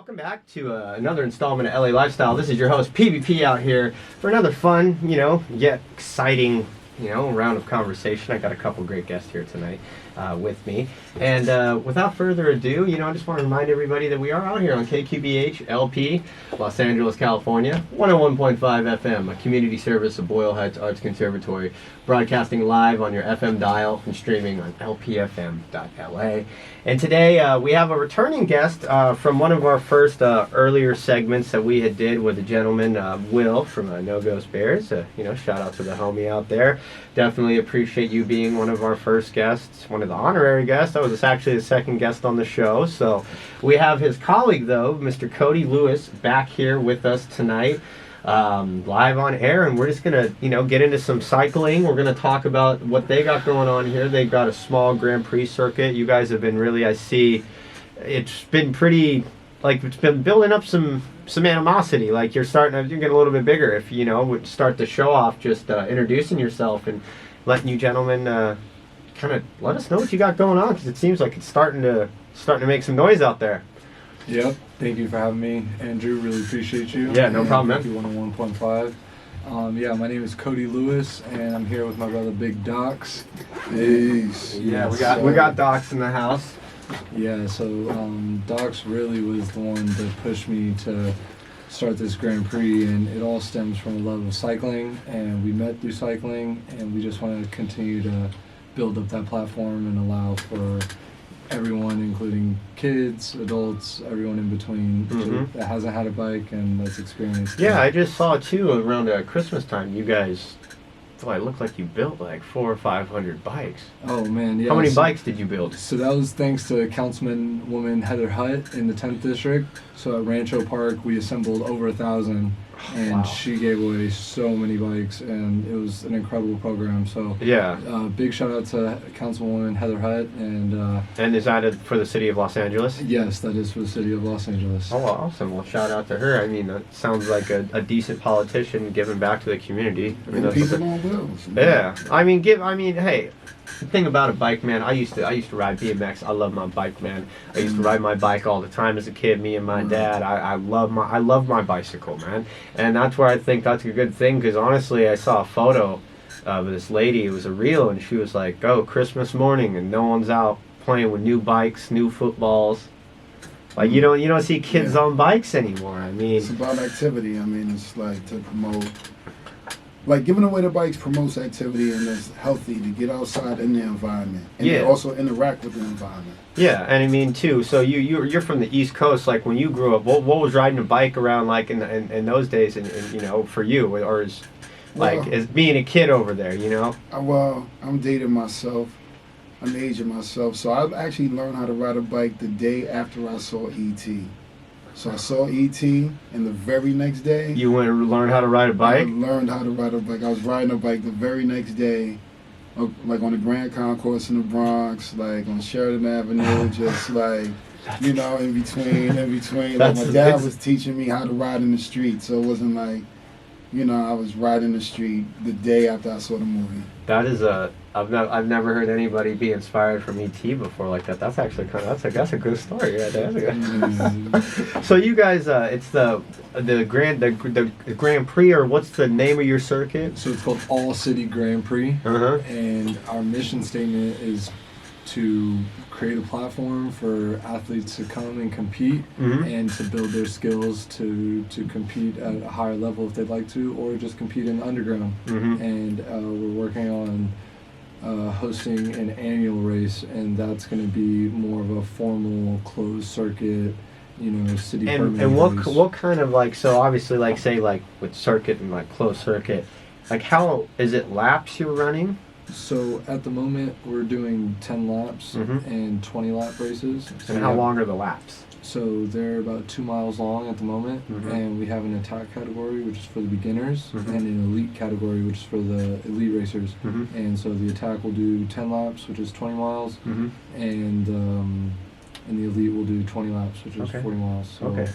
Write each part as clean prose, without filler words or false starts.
Welcome back to another installment of LA Lifestyle. This is your host, PvP, out here for another fun, yet exciting, round of conversation. I got a couple great guests here tonight with me. And without further ado, I just want to remind everybody that we are out here on KQBH LP, Los Angeles, California, 101.5 FM, a community service of Boyle Heights Arts Conservatory, broadcasting live on your FM dial and streaming on lpfm.la. And today we have a returning guest from one of our first earlier segments that we had did with a gentleman, Will, from No Ghost Bears. Shout out to the homie out there. Definitely appreciate you being one of our first guests, one of the honorary guests. I was actually the second guest on the show. So we have his colleague, though, Mr. Cody Lewis, back here with us tonight. Live on air, and we're just gonna get into some cycling. We're gonna talk about what they got going on here. They've got a small Grand Prix circuit. You guys have been really, I see, it's been pretty, it's been building up some animosity. Like you're getting a little bit bigger. If would start to show off, just introducing yourself and letting you gentlemen kind of let us know what you got going on, because it seems like it's starting to make some noise out there. Yep. Thank you for having me, Andrew. Really appreciate you. Yeah, no problem, man. 101.5. My name is Cody Lewis, and I'm here with my brother Big Doxx. Peace. Yeah, we got Doxx in the house. Yeah, so Doxx really was the one that pushed me to start this Grand Prix, and it all stems from a love of cycling, and we met through cycling, and we just wanted to continue to build up that platform and allow for everyone, including kids, adults, everyone in between that hasn't had a bike and that's experienced. Yeah, I just saw too around Christmas time. You guys, it looked like you built like 400 or 500 bikes. Oh man, yeah. How many bikes did you build? So that was thanks to Councilwoman Heather Hutt in the 10th district. So at Rancho Park, we assembled over 1,000. And wow. She gave away so many bikes, and it was an incredible program. So yeah, big shout out to Councilwoman Heather Hutt, and is that for the city of Los Angeles? Yes, that is for the city of Los Angeles. Oh, awesome! Well, shout out to her. I mean, that sounds like a decent politician giving back to the community. I mean, people on wheels. Yeah, hey. The thing about a bike, man, I used to ride BMX. I love my bike, man. I used to ride my bike all the time as a kid. Me and my dad. I love my bicycle, man. And that's where I think that's a good thing, because honestly, I saw a photo of this lady. It was a reel, and she was like, "Oh, Christmas morning, and no one's out playing with new bikes, new footballs." Like you don't see kids on bikes anymore. I mean, it's about activity. I mean, it's like to promote. Like giving away the bikes promotes activity, and it's healthy to get outside in the environment and also interact with the environment. Yeah, and I mean too. So you're from the East Coast. Like when you grew up, what was riding a bike around like in those days? And for you, or as being a kid over there, Well, I'm dating myself. I'm aging myself. So I actually learned how to ride a bike the day after I saw E.T. So I saw E.T. and the very next day... You went to learn how to ride a bike? I learned how to ride a bike. I was riding a bike the very next day, like on the Grand Concourse in the Bronx, like on Sheridan Avenue, just like, in between. Like my dad was teaching me how to ride in the street, so it wasn't like, I was riding the street the day after I saw the movie. That is I've never heard anybody be inspired from E.T. before like that. That's actually that's a good story right there. So you guys, it's the Grand Prix, or what's the name of your circuit? So it's called All City Grand Prix, and our mission statement is to create a platform for athletes to come and compete and to build their skills to compete at a higher level if they'd like to, or just compete in the underground. And we're working on hosting an annual race, and that's going to be more of a formal closed circuit, city permit. And what kind of so obviously say with circuit and closed circuit, how is it laps you're running? So at the moment we're doing 10 laps and 20 lap races. And how long are the laps? So they're about 2 miles long at the moment, and we have an attack category, which is for the beginners, and an elite category, which is for the elite racers. And so the attack will do 10 laps, which is 20 miles, and the elite will do 20 laps, which is 40 miles. So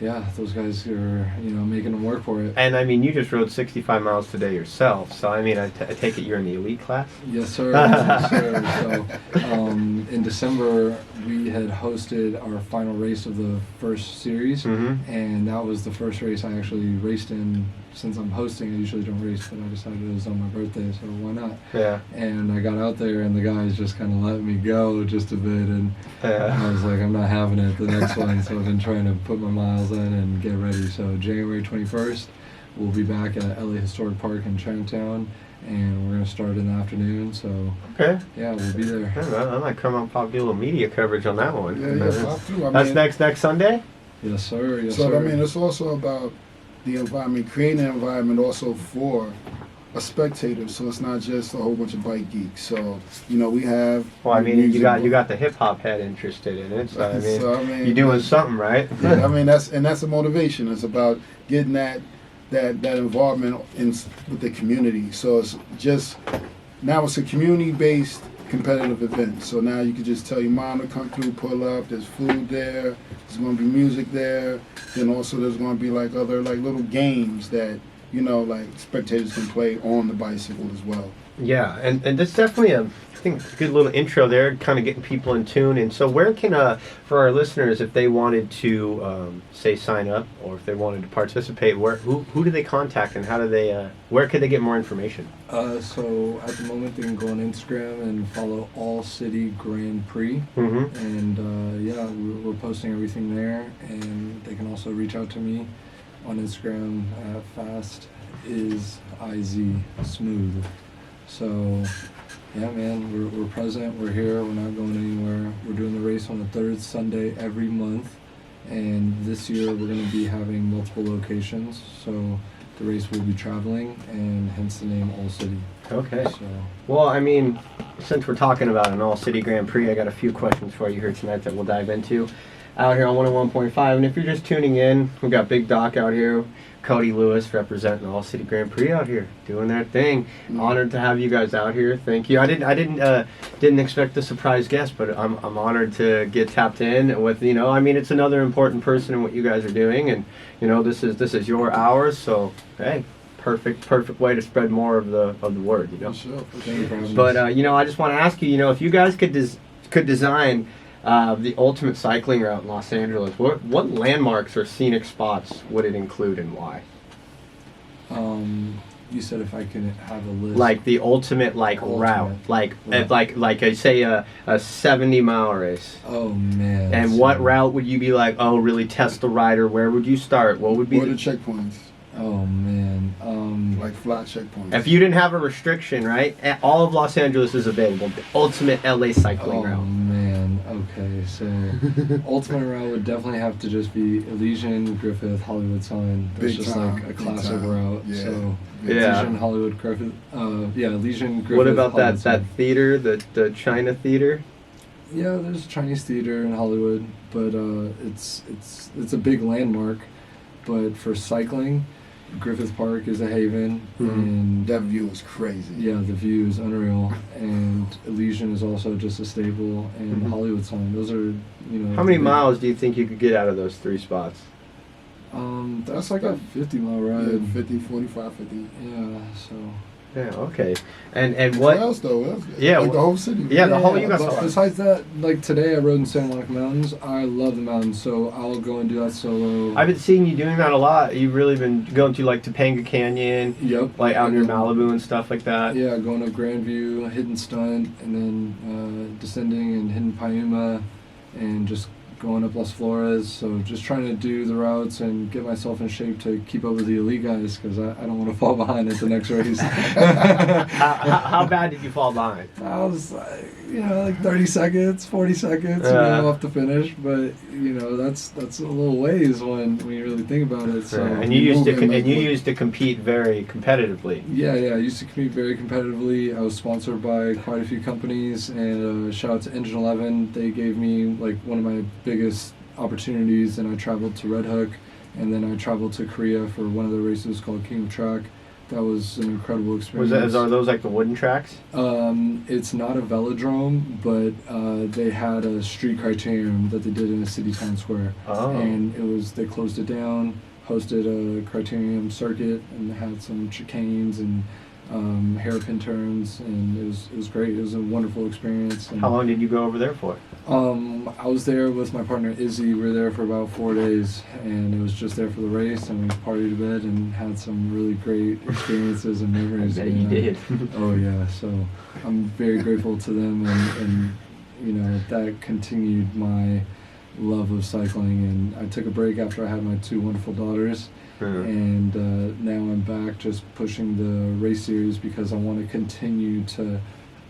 yeah, those guys are, making them work for it. And I mean, you just rode 65 miles today yourself, so I mean, I take it you're in the elite class? Yes, sir. Yes, sir. So, in December, we had hosted our final race of the first series, and that was the first race I actually raced in. Since I'm hosting, I usually don't race, but I decided it was on my birthday, so why not? Yeah. And I got out there, and the guys just kind of let me go just a bit, and I was like, I'm not having it the next one, so I've been trying to put my miles in and get ready. So January 21st, we'll be back at LA Historic Park in Chinatown, and we're going to start in the afternoon, so yeah, we'll be there. I might come up and do a little media coverage on that one. Yeah, That's next Sunday? Yes, sir. Yes, so, sir. I mean, it's also about the environment, creating an environment also for a spectator, so it's not just a whole bunch of bike geeks. So, we have. Well, I mean, you got the hip hop head interested in it, so I mean you're doing something, right? Yeah, I mean that's a motivation. It's about getting that involvement with the community. So it's just now it's a community-based competitive event. So now you can just tell your mom to come through, pull up. There's food there. There's going to be music there. Then also there's going to be other little games that spectators can play on the bicycle as well. Yeah, and that's definitely a good little intro there, kind of getting people in tune. And so where can, for our listeners, if they wanted to, say, sign up, or if they wanted to participate, who do they contact, and how do they, where could they get more information? So at the moment they can go on Instagram and follow All City Grand Prix, and we're posting everything there, and they can also reach out to me on Instagram at FastIsIZ Smooth. So, yeah, man, we're present, we're here, we're not going anywhere. We're doing the race on the third Sunday every month, and this year we're going to be having multiple locations, so the race will be traveling, and hence the name All City. Okay. So, well, I mean, since we're talking about an All City Grand Prix, I got a few questions for you here tonight that we'll dive into. Out here on 101.5, and if you're just tuning in, we got Big Doxx out here, Cody Lewis representing All City Grand Prix out here, doing their thing. Honored to have you guys out here. Thank you. I didn't expect the surprise guest, but I'm honored to get tapped in with, I mean, it's another important person in what you guys are doing, and this is your hours, so hey, perfect way to spread more of the word, For sure. But I just want to ask you, if you guys could design the ultimate cycling route in Los Angeles, what landmarks or scenic spots would it include, and why? You said if I could have a list. Like the ultimate route, like I say a 70-mile race. Oh man! And what route would you be like? Oh, really test the rider. Where would you start? What would be the checkpoints? Oh man! Like flat checkpoints. If you didn't have a restriction, right? All of Los Angeles is available. The ultimate LA cycling route. Oh man! Okay, so ultimate route would definitely have to just be Elysian, Griffith, Hollywood Sign. That's just like a classic route. Yeah. So Yeah. Elysian, Hollywood, Griffith. Elysian, Griffith. What about Hollywood that theater, the China theater? Yeah, there's a Chinese theater in Hollywood, but it's a big landmark. But for cycling, Griffith Park is a haven, and that view is crazy. Yeah, the view is unreal, and Elysian is also just a staple, and Hollywood Sign. Those are, How many miles do you think you could get out of those three spots? That's like a 50-mile ride. Yeah, 50, 45, 50. Yeah, so. Yeah, okay. And what else though? Yeah, like the whole city. Yeah, the whole, you got but besides that, like today I rode in Santa Monica Mountains. I love the mountains, so I'll go and do that solo. I've been seeing you doing that a lot. You've really been going to like Topanga Canyon. Yep. Like out near Malibu and stuff like that. Yeah, going up Grandview, Hidden Stunt, and then descending and hitting Piuma, and just going up Las Flores. So just trying to do the routes and get myself in shape to keep up with the elite guys, because I don't want to fall behind at the next race. How bad did you fall behind? I was like 30 seconds, 40 seconds, off the finish. But that's a little ways when you really think about it. So and you used to compete very competitively. Yeah, I used to compete very competitively. I was sponsored by quite a few companies, and shout out to Engine 11. They gave me like one of my biggest opportunities, and I traveled to Red Hook, and then I traveled to Korea for one of the races called King of Track. That was an incredible experience. Are those like the wooden tracks? It's not a velodrome, but they had a street criterium that they did in a city town square. Oh. And they closed it down, hosted a criterium circuit, and had some chicanes and hairpin turns, and it was great. It was a wonderful experience. And how long did you go over there for? I was there with my partner Izzy. We were there for about 4 days, and it was just there for the race, and we partied a bit and had some really great experiences and memories. I bet you did. Oh yeah, so I'm very grateful to them, and you know, that continued my love of cycling. And I took a break after I had my 2 wonderful daughters. And now I'm back just pushing the race series because I want to continue to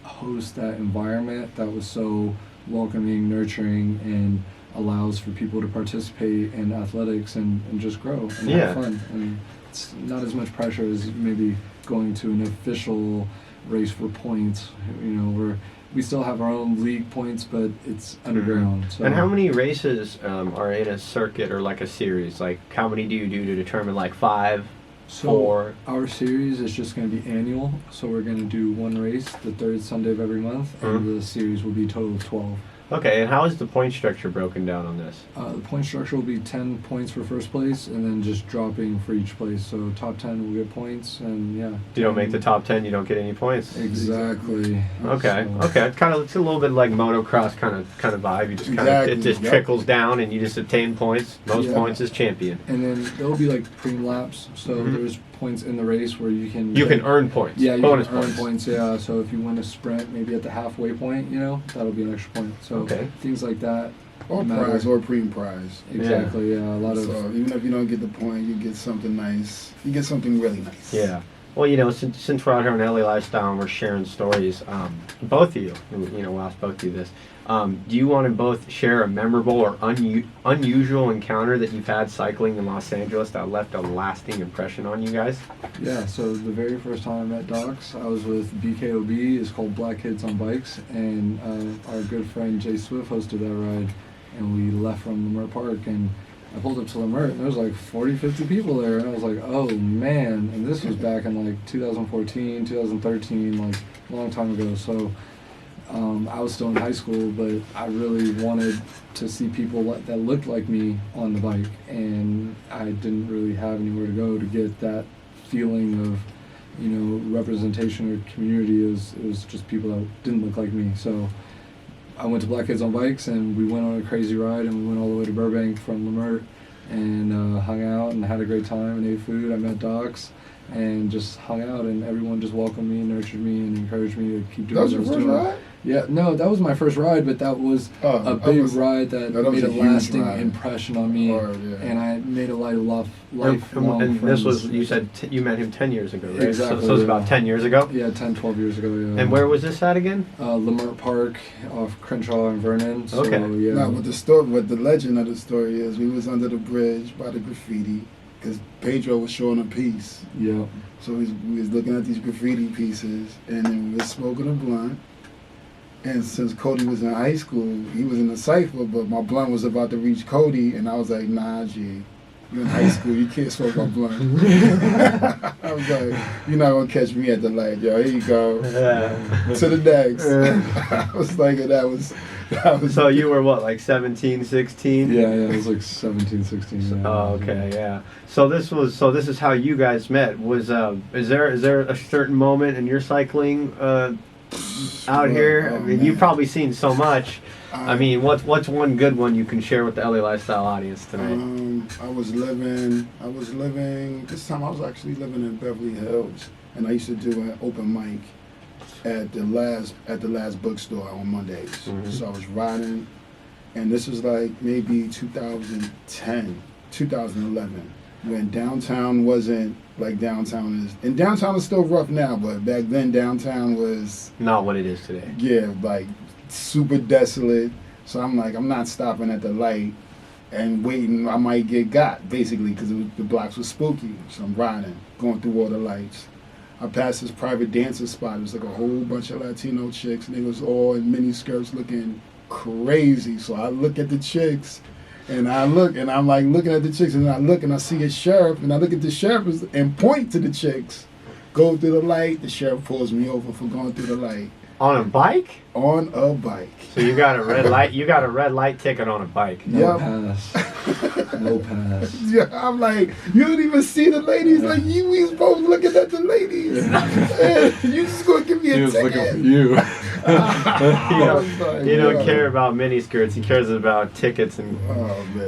host that environment that was so welcoming, nurturing, and allows for people to participate in athletics and just grow and have fun. And it's not as much pressure as maybe going to an official race for points, you know, where we still have our own league points, but it's underground. So. And how many races are in a circuit or like a series? Like, how many do you do to determine, like 5, 4? Our series is just going to be annual, so we're going to do 1 race the 3rd Sunday of every month, and the series will be a total of 12. Okay, and how is the point structure broken down on this? The point structure will be 10 points for first place, and then just dropping for each place. So top 10 will get points, and yeah. If you don't make the top 10, you don't get any points. Exactly. Okay. So. Okay. It's a little bit like motocross kind of vibe. You just it just trickles down, and you just obtain points. Most points is champion. And then there'll be like preem laps. So there's points in the race where you can earn points. Yeah, you bonus can earn points. Yeah. So if you win a sprint, maybe at the halfway point, you know, that'll be an extra point. So things like that. Or prize or preem prize. Exactly. Yeah. A lot of. So even if you don't get the point, you get something nice. You get something really nice. Yeah. Well, you know, since we're out here on LA Lifestyle and we're sharing stories, both of you, you know, we'll ask both of you this. Do you want to both share a memorable or unusual encounter that you've had cycling in Los Angeles that left a lasting impression on you guys? Yeah, so the very first time I met Doxx, I was with BKOB. It's called Black Kids on Bikes, and our good friend Jay Swift hosted that ride, and we left from Elysian Park, and I pulled up to Elysian, and there was like 40, 50 people there, and I was like, oh man, and this was back in like 2014, 2013, like a long time ago, so I was still in high school, but I really wanted to see people that looked like me on the bike, and I didn't really have anywhere to go to get that feeling of, you know, representation or community. It was just people that didn't look like me, so I went to Black Kids on Bikes, and we went on a crazy ride, and we went all the way to Burbank from Lemert, and hung out and had a great time and ate food. I met Doxx and just hung out, and everyone just welcomed me, nurtured me, and encouraged me to keep doing what I was doing. Ride? Yeah, no, that was my first ride, but that was a big ride that made a lasting impression on me, and I made a lifelong And this was, you said you met him 10 years ago, right? Exactly. So it was about 10 years ago? Yeah, 10, 12 years ago, yeah. And where was this at again? Lemert Park off Crenshaw and Vernon. So, okay. Yeah. Now, what the legend of the story is, we was under the bridge by the graffiti, because Pedro was showing a piece. Yeah. So we was looking at these graffiti pieces, and then we was smoking a blunt. And since Cody was in high school, he was in the cypher, but my blunt was about to reach Cody, and I was like, nah, G, you're in high school, you can't smoke my blunt. I was like, you're not going to catch me at the light, yo, here you go. To the next. I was like, that was... So you were what, like 17, 16? Yeah, it was like 17, 16. Yeah. Oh, okay, yeah. So this is how you guys met. Was is there a certain moment in your cycling out here? I mean, you've probably seen so much. I mean, what's one good one you can share with the LA Lifestyle audience tonight? I was living. This time I was actually living in Beverly Hills, and I used to do an open mic at the last bookstore on Mondays. Mm-hmm. So I was riding, and this was like maybe 2010, 2011, when downtown wasn't like downtown is. And downtown is still rough now, but back then downtown was not what it is today. Yeah, like super desolate. So I'm like, I'm not stopping at the light and waiting. I might get got, basically, because the blocks were spooky. So I'm riding, going through all the lights. I passed this private dancer spot. It was like a whole bunch of Latino chicks, and they was all in mini skirts looking crazy. So I look at the chicks, and I'm like looking at the chicks, and I look and I see a sheriff, and I look at the sheriff and point to the chicks. go through the light. The sheriff pulls me over for going through the light. On a bike? On a bike. So you got a red light. You got a red light ticket on a bike. No pass. No pass. Yeah, I'm like, you don't even see the ladies. Like, we supposed looking at the ladies. You just gonna give me a He was ticket. looking for you. You don't care about miniskirts. He cares about tickets and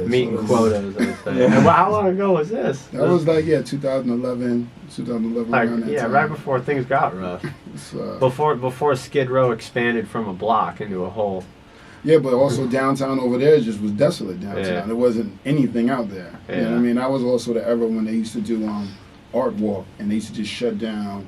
meeting quotas. I would say. And how long ago was this? That was like 2011 Like, around that yeah, time. right before things got rough. So, Before Skid Row expanded from a block into a whole. yeah, but also downtown over there just was desolate downtown. Yeah. There wasn't anything out there. You know what Yeah. I mean? That was also the era when they used to do art walk, and they used to just shut down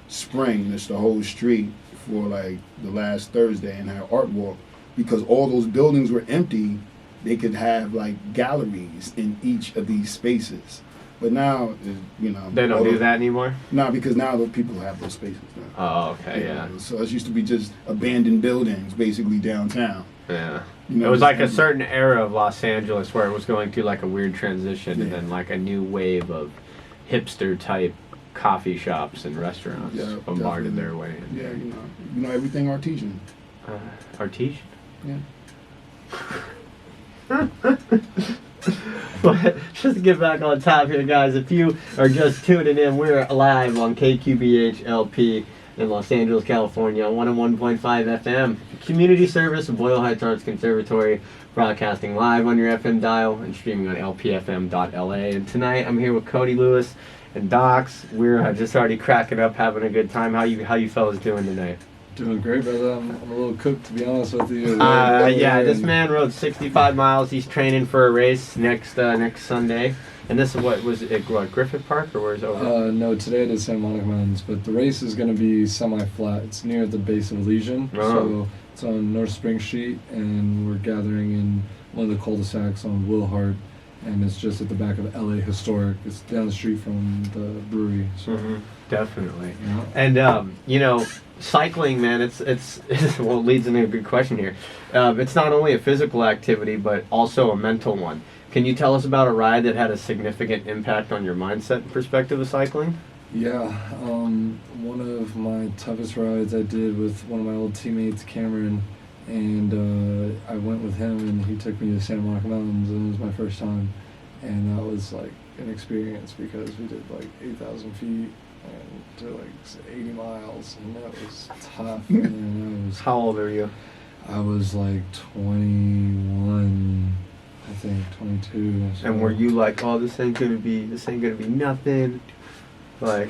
Spring, that's the whole street, for like the last Thursday and have art walk, because all those buildings were empty. They could have like galleries in each of these spaces. But now, you know, They don't do that anymore? No, because now the people have those spaces now. Oh, okay, yeah. So it used to be just abandoned buildings, basically downtown. Yeah. You know, It was like a empty. certain era of Los Angeles where it was going through like a weird transition and then like a new wave of hipster type coffee shops and restaurants bombarded definitely. their way. Yeah, you know everything artesian. Artesian? Yeah. But just to get back on top here, guys, if you are just tuning in, we're live on KQBH LP in Los Angeles, California, on 101.5 FM. Community service of Boyle Heights Arts Conservatory, broadcasting live on your FM dial and streaming on lpfm.la. And tonight I'm here with Cody Lewis and Doxx. We're just already cracking up, having a good time. How you fellas doing tonight? Doing great, brother. I'm a little cooked, to be honest with you. Yeah, this man rode 65 miles. He's training for a race next Sunday. And this is what Griffith Park, or where's it over? No, today it is Santa Monica Mountains, but the race is going to be semi-flat. It's near the base of Elysian, so it's on North Spring Street, and we're gathering in one of the cul-de-sacs on Wilhart, and it's just at the back of LA Historic. It's down the street from the brewery. So. Definitely. Yeah. And you know, cycling, man, it's well, it leads into a good question here. It's not only a physical activity, but also a mental one. Can you tell us about a ride that had a significant impact on your mindset and perspective of cycling? Yeah, one of my toughest rides I did with one of my old teammates, Cameron, and I went with him, and he took me to Santa Monica Mountains, and it was my first time, and that was like an experience because we did like 8,000 feet and did like 80 miles, and that was tough. And I was, How old are you? I was like 21, I think 22. So. And were you like, oh, this ain't gonna be nothing? Like,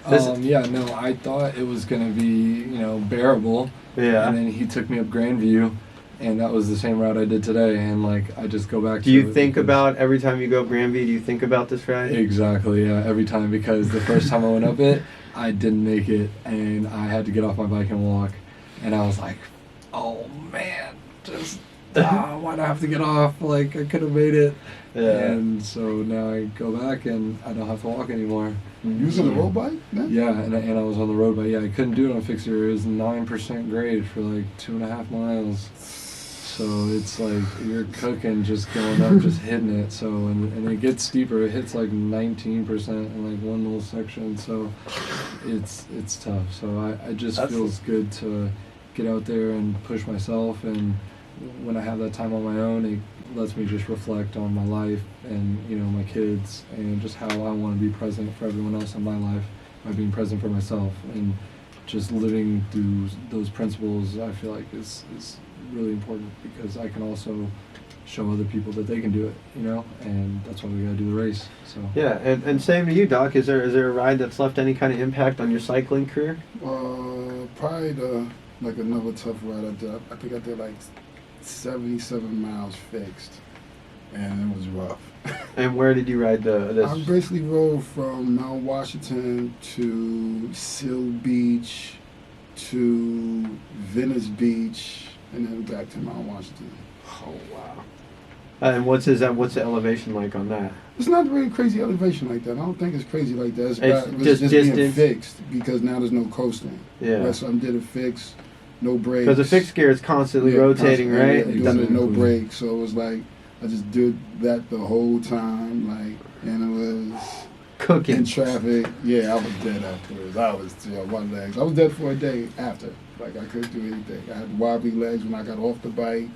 Yeah, no, I thought it was gonna be, bearable. yeah. And then he took me up Grandview, and that was the same route I did today. And like, I just go back. Do you think about every time you go up Grandview? Do you think about this ride? Exactly, yeah, every time, because the first time I went up it, I didn't make it, and I had to get off my bike and walk, and I was like, oh man, just why do I have to get off? Like, I could have made it. Yeah. And so now I go back and I don't have to walk anymore. Using the road bike? Yeah, and I was on the road, but yeah, I couldn't do it on fixed gear. It was 9% grade for like 2.5 miles. So it's like you're cooking, just going up, just hitting it. So and it gets steeper. It hits like 19% in like one little section. So it's tough. So I just feels good to get out there and push myself. And when I have that time on my own, it lets me just reflect on my life and my kids and just how I want to be present for everyone else in my life by being present for myself, and just living through those principles. I feel like is really important because I can also show other people that they can do it, and that's why we gotta do the race. So Yeah, and same to you, Doc. Is there a ride that's left any kind of impact on your cycling career? Probably another tough ride I did. I think I did like 77 miles fixed, and it was rough. And where did you ride this? I basically rode from Mount Washington to Seal Beach to Venice Beach, and then back to Mount Washington. Oh wow! And what's the elevation like on that? It's not really crazy elevation like that. I don't think it's crazy like that. It's just being distance. fixed because now there's no coasting. Yeah. Right, so I did a fix, no brakes. Because the fixed gear is constantly rotating, constantly, right? yeah, It doing doesn't- no brakes, so it was like I just did that the whole time, and it was cooking. in traffic. Yeah, I was dead afterwards. I was one legs. I was dead for a day after. Like I couldn't do anything. I had wobbly legs when I got off the bike.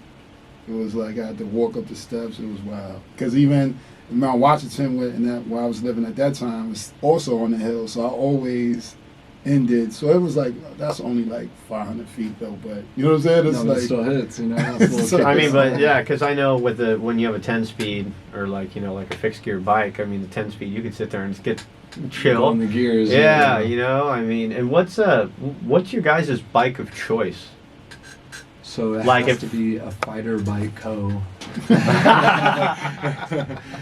It was like I had to walk up the steps. It was wild. Because even Mount Washington, where I was living at that time, was also on the hill. So I always ended. So it was like, that's only like 500 feet though. But you know what I'm saying? It's no, like, it still hits, you know. It's a little So- I mean, kick. but yeah, because I know when you have a 10-speed or like like a fixed gear bike, I mean the 10-speed you could sit there and just get chill. On the gears. Yeah, I mean, and what's your guys' bike of choice? So it Like has if- to be a fighter bike co.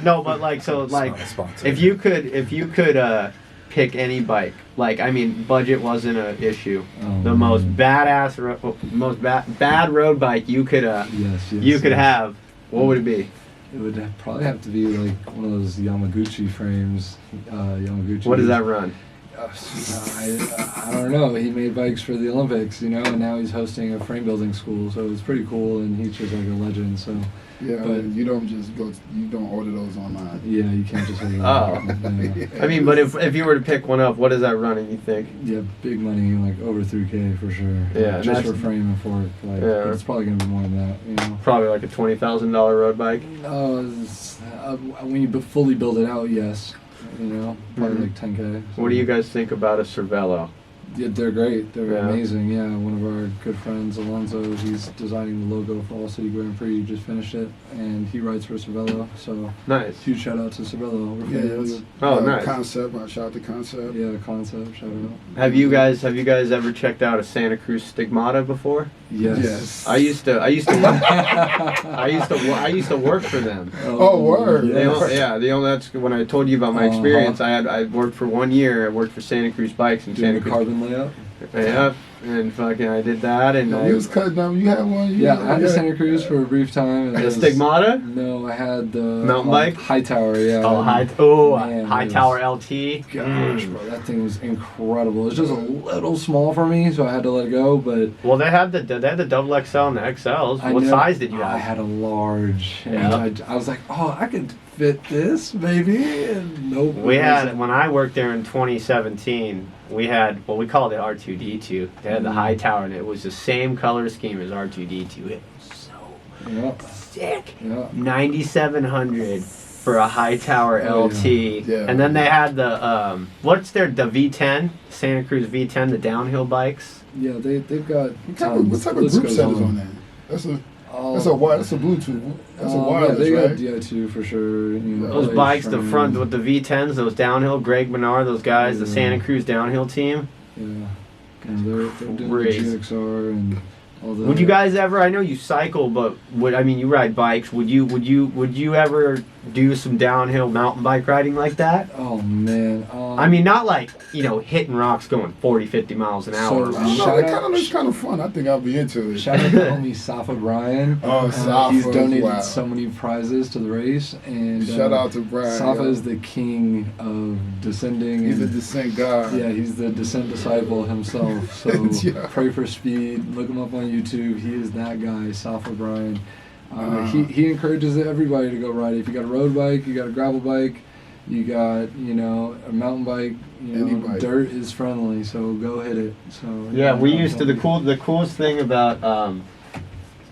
No, but like so like It's not a sponsor. if you could pick any bike, like I mean budget wasn't an issue. Oh, The most man. badass bad road bike you could Yes, you could have, what would it be? It would probably have to be like one of those Yamaguchi frames. Yamaguchi. What does that run? I don't know. He made bikes for the Olympics, and now he's hosting a frame building school, so it's pretty cool, and he's just like a legend. So yeah, but- you don't just you don't order those online. yeah, you can't just. Oh. I mean, but if you were to pick one up, what is that running? You think? Yeah, big money, like over 3K for sure. Yeah, and just that's- for frame and fork. Like, Yeah. but it's probably gonna be more than that. Probably like a $20,000 road bike. When you fully build it out, yes. Probably Mhm. like 10K. What do you guys think about a Cervelo? Yeah, they're great. They're Yeah. amazing. Yeah, one of our good friends, Alonso, he's designing the logo for All City Grand Prix. He just finished it, and he writes for Cervelo. So Nice. huge shout out to Cervelo. We're Yeah, fans. it's, Oh, nice. Concept. I shout the concept. Yeah, concept. Shout out. Have you guys ever checked out a Santa Cruz Stigmata before? Yes. I used to work for them. Oh, word. They Yeah. that's when I told you about my experience. I worked for 1 year. I worked for Santa Cruz Bikes in Doing Santa the Cruz. carbon layout. Yeah, and fucking I did that, and You was cutting up. You had one. Yeah, I had the Santa Cruz for a brief time. And the it was- Stigmata. No, I had the Mountain bike? High Tower. Yeah. Oh, Man, High it was- Tower LT. Gosh, Mm. bro, that thing was incredible. It's just a little small for me, so I had to let it go. But Well, they had the double XL and the XLs. I What know- size did you I have? had a large. And Yeah. I was like, oh, I could fit this maybe. And nope. We it had wasn't. when I worked there in 2017. We had we called it R2D2. They had the high tower, and it was the same color scheme as R2D2. It was so Yeah. sick. Yeah. 9,700 for a high tower Oh, LT, yeah. and then they had the the V10 Santa Cruz V10, the downhill bikes. Yeah, they've got. What type of List group goes set is on there? That's a Bluetooth. That's a wireless, yeah, they right? got DI2 for sure. Those all bikes, your the frame. front with the V10s, those downhill, Greg Menard, those guys, the Yeah. Santa Cruz downhill team. Yeah. And they're doing the Crazy. GXR and all the. Would you guys ever? I know you cycle, but you ride bikes? Would you ever do some downhill mountain bike riding like that? Oh man. I mean, not like hitting rocks going 40, 50 miles an hour. So- I don't know. Shout That out- looks kind of fun. I think I'll be into it. Shout out to homie Safa Brian. Oh, Safa, He's donated wow. so many prizes to the race, and Shout out to Brian. Safa yo. is the king of descending. He's a and, descent god. yeah, he's the descent disciple himself. So Yeah. pray for speed. Look him up on YouTube. He is that guy, Safa Brian. Wow. He encourages everybody to go ride it. If you got a road bike, you got a gravel bike, you got a mountain bike. Any bike. Dirt is friendly, so go hit it. So Yeah, we used to. The coolest thing about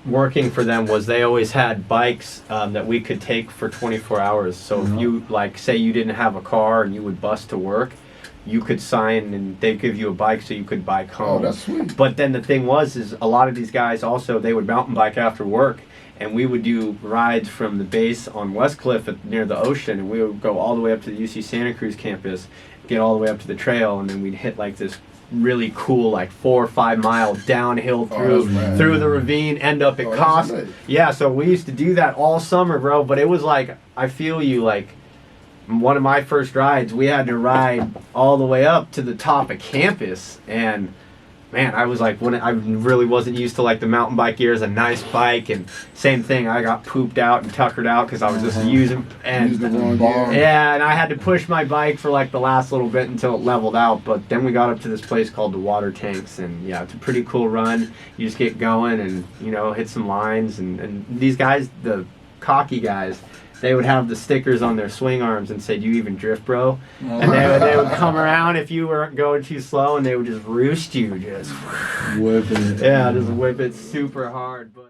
working for them was they always had bikes that we could take for 24 hours. So if you say you didn't have a car and you would bus to work, you could sign and they'd give you a bike so you could bike home. Oh, that's sweet. But then the thing is a lot of these guys also, they would mountain bike after work, and we would do rides from the base on West Cliff near the ocean, and we would go all the way up to the UC Santa Cruz campus, get all the way up to the trail, and then we'd hit this really cool 4 or 5 mile downhill that's rad. through the ravine, end up at Oh, that's Cost. nice. Yeah, so we used to do that all summer, bro. But it was I feel you, one of my first rides, we had to ride all the way up to the top of campus, and man, I was when I really wasn't used to the mountain bike gear as a nice bike, and same thing, I got pooped out and tuckered out because I was just using Use the wrong Bar. gear. yeah, and I had to push my bike for the last little bit until it leveled out. But then we got up to this place called the Water Tanks, and yeah, it's a pretty cool run. You just get going and hit some lines, and these guys, the cocky guys, they would have the stickers on their swing arms and said, "You even drift, bro?" And they would come around if you were going too slow, and they would just roost you, just whip it. yeah, just whip it super hard. But